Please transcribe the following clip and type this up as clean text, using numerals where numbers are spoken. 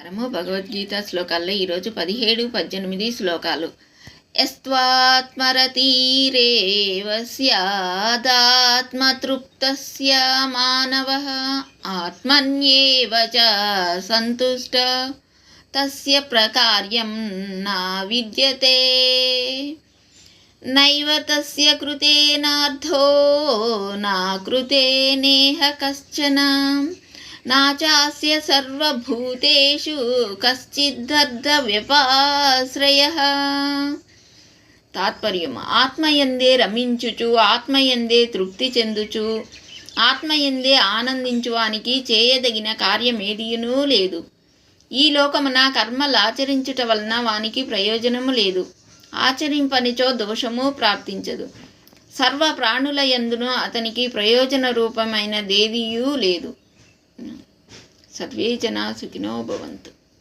భగవద్గీత శ్లోకాల్లో ఈరోజు 17-18 శ్లోకాలు. యస్త్వాత్మరతిరేవ స్యాదాత్మతృప్తస్య మానవః ఆత్మన్యేవ చ సంతుష్ట తస్య ప్రకార్యం నా విద్యతే నైవ తస్య కృతేనార్థో నా కృతే నేహ కశ్చన నాచాస్య సర్వభూతేషు కశ్చిదర్థ వ్యపాశ్రయః. తాత్పర్యం: ఆత్మయందే రమించుచు, ఆత్మయందే తృప్తి చెందుచు, ఆత్మయందే ఆనందించువానికి చేయదగిన కార్యమేదియునూ లేదు. ఈ లోకమున కర్మలాచరించుట వలన వానికి ప్రయోజనము లేదు, ఆచరింపనిచో దోషము ప్రాప్తించదు. సర్వ ప్రాణుల యందును అతనికి ప్రయోజన రూపమైన దేదియూ లేదు. సర్వే జనా సుఖినో భవంతు.